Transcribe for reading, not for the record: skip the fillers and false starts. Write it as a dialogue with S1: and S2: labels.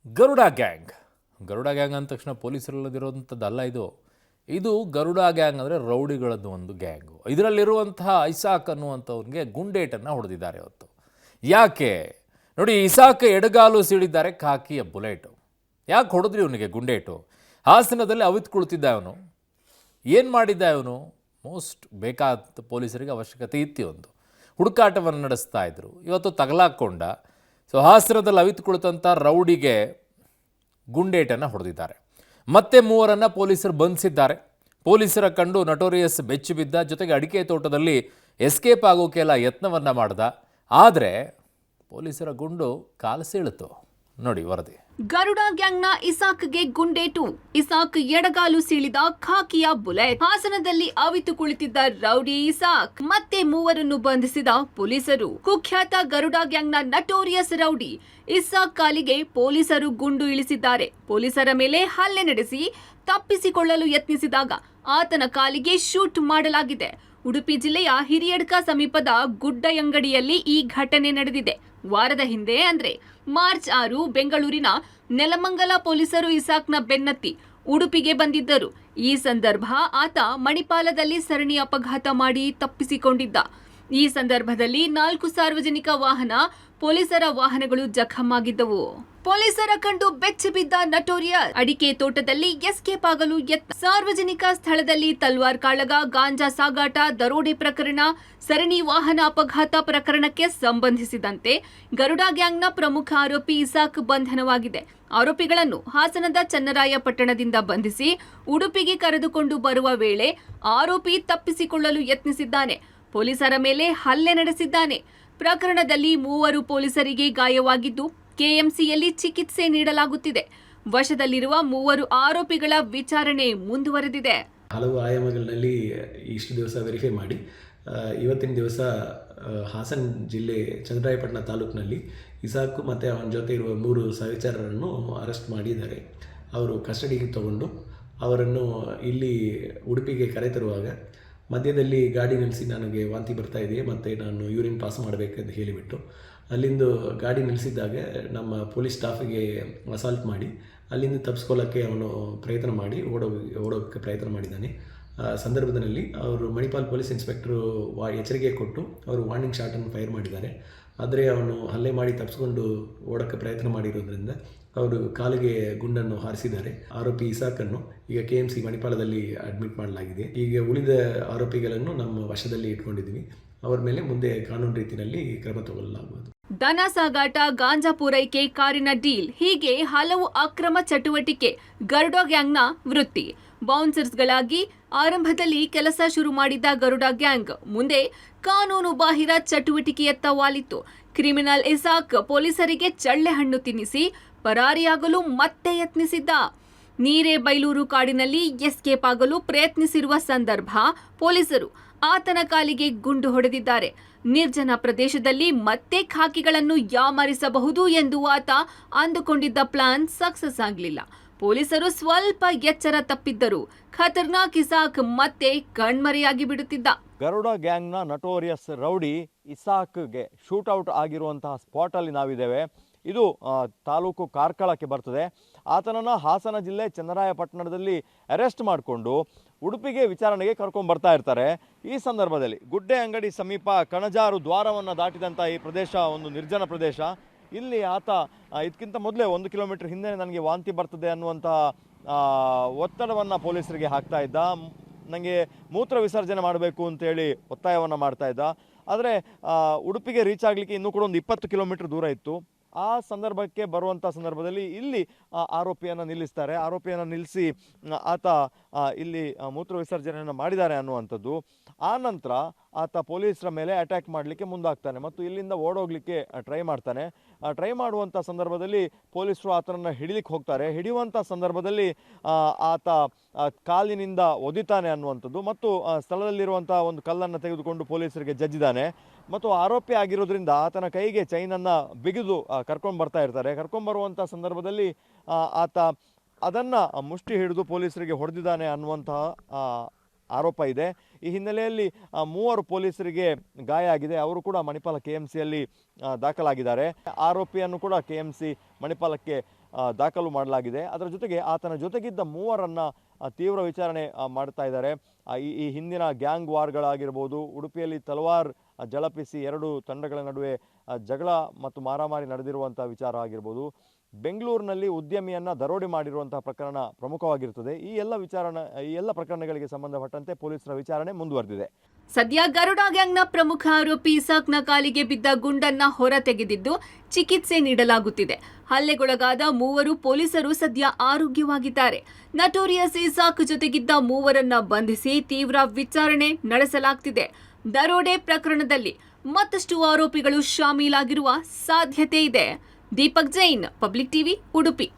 S1: Garuda gang ಅಂದ ತಕ್ಷಣ ಪೊಲೀಸರಲ್ಲದಿರುವಂಥದ್ದಲ್ಲ ಇದು ಗರುಡ ಗ್ಯಾಂಗ್ ಅಂದರೆ ರೌಡಿಗಳದ್ದು ಒಂದು ಗ್ಯಾಂಗು. ಇದರಲ್ಲಿರುವಂತಹ ಇಸಾಕ್ ಅನ್ನುವಂಥವ್ನಿಗೆ ಗುಂಡೇಟನ್ನು ಹೊಡೆದಿದ್ದಾರೆ ಇವತ್ತು. ಯಾಕೆ ನೋಡಿ, ಇಸಾಕ್ ಎಡಗಾಲು ಸೀಳಿದ್ದಾರೆ ಕಾಕಿಯ ಬುಲೆಟು. ಯಾಕೆ ಹೊಡೆದ್ರಿ ಇವನಿಗೆ ಗುಂಡೇಟು? ಹಾಸನದಲ್ಲಿ ಅವಿತು ಕುಳಿತಿದ್ದ ಅವನು. ಏನು ಮಾಡಿದ್ದ ಇವನು? ಮೋಸ್ಟ್ ಬೇಕಾದ ಪೊಲೀಸರಿಗೆ ಅವಶ್ಯಕತೆ ಇತ್ತು. ಒಂದು ಹುಡುಕಾಟವನ್ನು ನಡೆಸ್ತಾ ಇದ್ರು. ಇವತ್ತು ತಗಲಾಕೊಂಡ. ಸೊ ಹಾಸನದಲ್ಲಿ ಅವಿತು ಕುಳಿತಂಥ ರೌಡಿಗೆ ಗುಂಡೇಟನ್ನು ಹೊಡೆದಿದ್ದಾರೆ. ಮತ್ತೆ ಮೂವರನ್ನು ಪೊಲೀಸರು ಬಂಧಿಸಿದ್ದಾರೆ. ಪೊಲೀಸರ ಕಂಡು ನಟೋರಿಯಸ್ ಬೆಚ್ಚಿ ಬಿದ್ದ. ಜೊತೆಗೆ ಅಡಿಕೆ ತೋಟದಲ್ಲಿ ಎಸ್ಕೇಪ್ ಆಗೋಕೆಲ್ಲ ಯತ್ನವನ್ನು ಮಾಡ್ದ. ಆದರೆ ಪೊಲೀಸರ ಗುಂಡು ಕಾಲು ಸೀಳಿತು. ನೋಡಿ ವರದಿ.
S2: ಗರುಡ ಗ್ಯಾಂಗ್ನ ಇಸಾಕ್ಗೆ ಗುಂಡೇಟು. ಇಸಾಕ್ ಎಡಗಾಲು ಸೀಳಿದ ಖಾಕಿಯ ಬುಲೆಟ್. ಹಾಸನದಲ್ಲಿ ಅವಿತು ಕುಳಿತಿದ್ದ ರೌಡಿ ಇಸಾಕ್ ಮತ್ತೆ ಮೂವರನ್ನು ಬಂಧಿಸಿದ ಪೊಲೀಸರು. ಕುಖ್ಯಾತ ಗರುಡ ಗ್ಯಾಂಗ್ನ ನಟೋರಿಯಸ್ ರೌಡಿ ಇಸಾಕ್ ಕಾಲಿಗೆ ಪೊಲೀಸರು ಗುಂಡು ಇಳಿಸಿದ್ದಾರೆ. ಪೊಲೀಸರ ಮೇಲೆ ಹಲ್ಲೆ ನಡೆಸಿ ತಪ್ಪಿಸಿಕೊಳ್ಳಲು ಯತ್ನಿಸಿದಾಗ ಆತನ ಕಾಲಿಗೆ ಶೂಟ್ ಮಾಡಲಾಗಿದೆ. ಉಡುಪಿ ಜಿಲ್ಲೆಯ ಹಿರಿಯಡ್ಕ ಸಮೀಪದ ಗುಡ್ಡಯಂಗಡಿಯಲ್ಲಿ ಈ ಘಟನೆ ನಡೆದಿದೆ. ವಾರದ ಹಿಂದೆ ಅಂದ್ರೆ ಮಾರ್ಚ್ 6 ಬೆಂಗಳೂರಿನ ನೆಲಮಂಗಲ ಪೊಲೀಸರು ಇಸಾಕ್ನ ಬೆನ್ನತ್ತಿ ಉಡುಪಿಗೆ ಬಂದಿದ್ದರು. ಈ ಸಂದರ್ಭ ಆತ ಮಣಿಪಾಲದಲ್ಲಿ ಸರಣಿ ಅಪಘಾತ ಮಾಡಿ ತಪ್ಪಿಸಿಕೊಂಡಿದ್ದ. ಈ ಸಂದರ್ಭದಲ್ಲಿ 4 ಸಾರ್ವಜನಿಕ ವಾಹನ, ಪೊಲೀಸರ ವಾಹನಗಳು ಜಖಮಾಗಿದ್ದವು. ಪೊಲೀಸರ ಕಂಡು ಬೆಚ್ಚಿ ಬಿದ್ದ ನಟೋರಿಯಸ್ ಅಡಿಕೆ ತೋಟದಲ್ಲಿ ಎಸ್ಕೇಪ್ ಆಗಲು ಯತ್ನ. ಸಾರ್ವಜನಿಕ ಸ್ಥಳದಲ್ಲಿ ತಲ್ವಾರ್ ಕಾಳಗ, ಗಾಂಜಾ ಸಾಗಾಟ, ದರೋಡೆ ಪ್ರಕರಣ, ಸರಣಿ ವಾಹನ ಅಪಘಾತ ಪ್ರಕರಣಕ್ಕೆ ಸಂಬಂಧಿಸಿದಂತೆ ಗರುಡ ಗ್ಯಾಂಗ್ನ ಪ್ರಮುಖ ಆರೋಪಿ ಇಸಾಕ್ ಬಂಧನವಾಗಿದೆ. ಆರೋಪಿಗಳನ್ನು ಹಾಸನದ ಚನ್ನರಾಯ ಪಟ್ಟಣದಿಂದ ಬಂಧಿಸಿ ಉಡುಪಿಗೆ ಕರೆದುಕೊಂಡು ಬರುವ ವೇಳೆ ಆರೋಪಿ ತಪ್ಪಿಸಿಕೊಳ್ಳಲು ಯತ್ನಿಸಿದ್ದಾನೆ. ಪೊಲೀಸರ ಮೇಲೆ ಹಲ್ಲೆ ನಡೆಸಿದ್ದಾನೆ. ಪ್ರಕರಣದಲ್ಲಿ 3 ಪೊಲೀಸರಿಗೆ ಗಾಯವಾಗಿದ್ದು ಕೆಎಂಸಿಯಲ್ಲಿ ಚಿಕಿತ್ಸೆ ನೀಡಲಾಗುತ್ತಿದೆ. ವಶದಲ್ಲಿರುವ 3 ಆರೋಪಿಗಳ ವಿಚಾರಣೆ ಮುಂದುವರೆದಿದೆ.
S3: ಹಲವು ಆಯಾಮಗಳಲ್ಲಿ ಇಷ್ಟು ದಿವಸ ವೆರಿಫೈ ಮಾಡಿ ಇವತ್ತಿನ ದಿವಸ ಹಾಸನ ಜಿಲ್ಲೆ ಚನ್ನರಾಯಪಟ್ಟಣ ತಾಲೂಕಿನಲ್ಲಿ ಇಸಾಕು ಮತ್ತು ಅವನ ಜೊತೆ ಇರುವ 3 ಸಹಚರರನ್ನು ಅರೆಸ್ಟ್ ಮಾಡಿದ್ದಾರೆ. ಅವರು ಕಸ್ಟಡಿಗೆ ತಗೊಂಡು ಅವರನ್ನು ಇಲ್ಲಿ ಉಡುಪಿಗೆ ಕರೆತರುವಾಗ ಮಧ್ಯದಲ್ಲಿ ಗಾಡಿ ನಿಲ್ಲಿಸಿ ನನಗೆ ವಾಂತಿ ಬರ್ತಾ ಇದೆ ಮತ್ತು ನಾನು ಯೂರಿನ್ ಪಾಸ್ ಮಾಡಬೇಕಂತ ಹೇಳಿಬಿಟ್ಟು ಅಲ್ಲಿಂದ ಗಾಡಿ ನಿಲ್ಲಿಸಿದಾಗ ನಮ್ಮ ಪೊಲೀಸ್ ಸ್ಟಾಫಿಗೆ ಅಸಾಲ್ಟ್ ಮಾಡಿ ಅಲ್ಲಿಂದ ತಪ್ಪಿಸ್ಕೊಳ್ಳೋಕ್ಕೆ ಅವನು ಪ್ರಯತ್ನ ಮಾಡಿ ಓಡೋಕ್ಕೆ ಪ್ರಯತ್ನ ಮಾಡಿದ್ದಾನೆ. ಸಂದರ್ಭದಲ್ಲಿ ಅವರು ಮಣಿಪಾಲ್ ಪೊಲೀಸ್ ಇನ್ಸ್ಪೆಕ್ಟ್ರು ಎಚ್ಚರಿಕೆ ಕೊಟ್ಟು ಅವರು ವಾರ್ನಿಂಗ್ ಶಾಟನ್ನು ಫೈರ್ ಮಾಡಿದ್ದಾರೆ. ಆದರೆ ಅವನು ಹಲ್ಲೆ ಮಾಡಿ ತಪ್ಪಿಸ್ಕೊಂಡು ಓಡೋಕ್ಕೆ ಪ್ರಯತ್ನ ಮಾಡಿರೋದ್ರಿಂದ ಅವರು ಕಾಲಿಗೆ ಗುಂಡನ್ನು ಹಾರಿಸಿದ್ದಾರೆ. ಆರೋಪಿ ಇಸಾಕನ್ನು ಈಗ ಕೆಎಂಸಿ ಮಣಿಪಾಲದಲ್ಲಿ ಅಡ್ಮಿಟ್ ಮಾಡಲಾಗಿದೆ. ಈಗ ಉಳಿದ ಆರೋಪಿಗಳನ್ನು ನಮ್ಮ ವಶದಲ್ಲಿ ಇಟ್ಕೊಂಡಿದ್ದೀವಿ. ಅವರ ಮೇಲೆ ಮುಂದೆ ಕಾನೂನು ರೀತಿಯಲ್ಲಿ ಕ್ರಮ ತಗೊಳ್ಳಲಾಗುವುದು.
S2: ದನ ಸಾಗಾಟ, ಗಾಂಜಾ ಪೂರೈಕೆ, ಕಾರಿನ ಡೀಲ್ ಹೀಗೆ ಹಲವು ಅಕ್ರಮ ಚಟುವಟಿಕೆ ಗರುಡ ಗ್ಯಾಂಗ್ನ ವೃತ್ತಿ. ಬೌನ್ಸರ್ಸ್ಗಳಾಗಿ ಆರಂಭದಲ್ಲಿ ಕೆಲಸ ಶುರು ಮಾಡಿದ್ದ ಗರುಡ ಗ್ಯಾಂಗ್ ಮುಂದೆ ಕಾನೂನು ಬಾಹಿರ ಚಟುವಟಿಕೆಯತ್ತ ವಾಲಿತು. ಕ್ರಿಮಿನಲ್ ಇಸಾಕ್ ಪೊಲೀಸರಿಗೆ ಚಳ್ಳೆಹಣ್ಣು ತಿನ್ನಿಸಿ ಪರಾರಿಯಾಗಲು ಮತ್ತೆ ಯತ್ನಿಸಿದ್ದ. ನೀರೇಬೈಲೂರು ಕಾಡಿನಲ್ಲಿ ಎಸ್ಕೇಪ್ ಆಗಲು ಪ್ರಯತ್ನಿಸಿರುವ ಸಂದರ್ಭ ಪೊಲೀಸರು ಆತನ ಕಾಲಿಗೆ ಗುಂಡು ಹೊಡೆದಿದ್ದಾರೆ. ನಿರ್ಜನ ಪ್ರದೇಶದಲ್ಲಿ ಮತ್ತೆ ಖಾಕಿಗಳನ್ನು ಯಾಮಾರಿಸಬಹುದು ಎಂದು ಆತ ಅಂದುಕೊಂಡಿದ್ದ ಪ್ಲಾನ್ ಸಕ್ಸಸ್ ಆಗಲಿಲ್ಲ. ಪೊಲೀಸರು ಸ್ವಲ್ಪ ಎಚ್ಚರ ತಪ್ಪಿದ್ದರು. ಖತರ್ನಾಕ್ ಇಸಾಕ್ ಮತ್ತೆ ಕಣ್ಮರೆಯಾಗಿ ಬಿಡುತ್ತಿದ್ದ.
S4: ಗರುಡ ಗ್ಯಾಂಗ್ನ ನಟೋರಿಯಸ್ ರೌಡಿ ಇಸಾಕ್ಗೆ ಶೂಟೌಟ್ ಆಗಿರುವಂತಹ ಸ್ಪಾಟಲ್ಲಿ ನಾವಿದ್ದೇವೆ. ಇದು ತಾಲೂಕು ಕಾರ್ಕಳಕ್ಕೆ ಬರ್ತದೆ. ಆತನನ್ನು ಹಾಸನ ಜಿಲ್ಲೆ ಚನ್ನರಾಯಪಟ್ಟಣದಲ್ಲಿ ಅರೆಸ್ಟ್ ಮಾಡಿಕೊಂಡು ಉಡುಪಿಗೆ ವಿಚಾರಣೆಗೆ ಕರ್ಕೊಂಡು ಬರ್ತಾ ಇರ್ತಾರೆ. ಈ ಸಂದರ್ಭದಲ್ಲಿ ಗುಡ್ಡೆ ಅಂಗಡಿ ಸಮೀಪ ಕಣಜಾರು ದ್ವಾರವನ್ನು ದಾಟಿದಂಥ ಈ ಪ್ರದೇಶ ಒಂದು ನಿರ್ಜನ ಪ್ರದೇಶ. ಇಲ್ಲಿ ಆತ ಇದಕ್ಕಿಂತ ಮೊದಲೇ 1 ಕಿಲೋಮೀಟರ್ ಹಿಂದೆ ನನಗೆ ವಾಂತಿ ಬರ್ತದೆ ಅನ್ನುವಂಥ ಒತ್ತಡವನ್ನು ಪೊಲೀಸರಿಗೆ ಹಾಕ್ತಾ ಇದ್ದ. ನನಗೆ ಮೂತ್ರ ವಿಸರ್ಜನೆ ಮಾಡಬೇಕು ಅಂತೇಳಿ ಒತ್ತಾಯವನ್ನು ಮಾಡ್ತಾ ಇದ್ದ. ಆದರೆ ಉಡುಪಿಗೆ ರೀಚ್ ಆಗಲಿಕ್ಕೆ ಇನ್ನೂ ಕೂಡ ಒಂದು 20 ಕಿಲೋಮೀಟರ್ ದೂರ ಇತ್ತು. ಆ ಸಂದರ್ಭಕ್ಕೆ ಬರುವಂಥ ಸಂದರ್ಭದಲ್ಲಿ ಇಲ್ಲಿ ಆರೋಪಿಯನ್ನು ನಿಲ್ಲಿಸ್ತಾರೆ. ಆರೋಪಿಯನ್ನು ನಿಲ್ಲಿಸಿ ಆತ ಇಲ್ಲಿ ಮೂತ್ರ ವಿಸರ್ಜನೆಯನ್ನು ಮಾಡಿದ್ದಾರೆ ಅನ್ನುವಂಥದ್ದು. ಆ ನಂತರ ಆತ ಪೊಲೀಸರ ಮೇಲೆ ಅಟ್ಯಾಕ್ ಮಾಡಲಿಕ್ಕೆ ಮುಂದಾಗ್ತಾನೆ ಮತ್ತು ಇಲ್ಲಿಂದ ಓಡೋಗ್ಲಿಕ್ಕೆ ಟ್ರೈ ಮಾಡ್ತಾನೆ. ಟ್ರೈ ಮಾಡುವಂಥ ಸಂದರ್ಭದಲ್ಲಿ ಪೊಲೀಸರು ಆತನನ್ನು ಹಿಡಿಲಿಕ್ಕೆ ಹೋಗ್ತಾರೆ. ಹಿಡಿಯುವಂಥ ಸಂದರ್ಭದಲ್ಲಿ ಆತ ಕಾಲಿನಿಂದ ಒದಿತಾನೆ ಅನ್ನುವಂಥದ್ದು ಮತ್ತು ಸ್ಥಳದಲ್ಲಿರುವಂಥ ಒಂದು ಕಲ್ಲನ್ನು ತೆಗೆದುಕೊಂಡು ಪೊಲೀಸರಿಗೆ ಜಜ್ಜಿದ್ದಾನೆ. ಮತ್ತು ಆರೋಪಿ ಆಗಿರೋದ್ರಿಂದ ಆತನ ಕೈಗೆ ಚೈನನ್ನು ಬಿಗಿದು ಕರ್ಕೊಂಡು ಬರ್ತಾ ಇರ್ತಾರೆ. ಕರ್ಕೊಂಡ್ಬರುವಂಥ ಸಂದರ್ಭದಲ್ಲಿ ಆತ ಅದನ್ನು ಮುಷ್ಟಿ ಹಿಡಿದು ಪೊಲೀಸರಿಗೆ ಹೊಡೆದಿದ್ದಾನೆ ಅನ್ನುವಂತಹ ಆರೋಪ ಇದೆ. ಈ ಹಿನ್ನೆಲೆಯಲ್ಲಿ 3 ಪೊಲೀಸರಿಗೆ ಗಾಯ ಆಗಿದೆ. ಅವರು ಕೂಡ ಮಣಿಪಾಲ ಕೆಎಂಸಿಯಲ್ಲಿ ದಾಖಲಾಗಿದ್ದಾರೆ. ಆರೋಪಿಯನ್ನು ಕೂಡ ಕೆಎಂಸಿ ಮಣಿಪಾಲಕ್ಕೆ ದಾಖಲು ಮಾಡಲಾಗಿದೆ. ಅದರ ಜೊತೆಗೆ ಆತನ ಜೊತೆಗಿದ್ದ ಮೂವರನ್ನು ತೀವ್ರ ವಿಚಾರಣೆ ಮಾಡ್ತಾ ಇದ್ದಾರೆ. ಈ ಹಿಂದಿನ ಗ್ಯಾಂಗ್ ವಾರ್ಗಳಾಗಿರ್ಬೋದು, ಉಡುಪಿಯಲ್ಲಿ ತಲವಾರ್ ಜಳಪಿಸಿ ಎರಡು ತಂಡಗಳ ನಡುವೆ ಜಗಳ ಮತ್ತು ಮಾರಾಮಾರಿ ನಡೆದಿರುವಂಥ ವಿಚಾರ ಆಗಿರ್ಬೋದು, ಬೆಂಗಳೂರಿನಲ್ಲಿ ಉದ್ಯಮಿಯನ್ನು ದರೋಡೆ ಮಾಡಿರುವಂತಹ ಪ್ರಕರಣ ಪ್ರಮುಖವಾಗಿರುತ್ತದೆ. ಈ ಎಲ್ಲ ಪ್ರಕರಣಗಳಿಗೆ ಸಂಬಂಧಪಟ್ಟಂತೆ ಪೊಲೀಸರ ವಿಚಾರಣೆ ಮುಂದುವರೆದಿದೆ.
S2: ಸದ್ಯ ಗರುಡ ಗ್ಯಾಂಗ್ನ ಪ್ರಮುಖ ಆರೋಪಿ ಇಸಾಕ್ನ ಕಾಲಿಗೆ ಬಿದ್ದ ಗುಂಡನ್ನ ಹೊರತೆಗೆದಿದ್ದು ಚಿಕಿತ್ಸೆ ನೀಡಲಾಗುತ್ತಿದೆ. ಹಲ್ಲೆಗೊಳಗಾದ ಮೂವರು ಪೊಲೀಸರು ಸದ್ಯ ಆರೋಗ್ಯವಾಗಿದ್ದಾರೆ. ನಟೋರಿಯಸ್ ಇಸಾಕ್ ಜೊತೆಗಿದ್ದ ಮೂವರನ್ನ ಬಂಧಿಸಿ ತೀವ್ರ ವಿಚಾರಣೆ ನಡೆಸಲಾಗುತ್ತಿದೆ. ದರೋಡೆ ಪ್ರಕರಣದಲ್ಲಿ ಮತ್ತಷ್ಟು ಆರೋಪಿಗಳು ಶಾಮೀಲಾಗಿರುವ ಸಾಧ್ಯತೆ ಇದೆ. Deepak Jain, public TV, Udupi.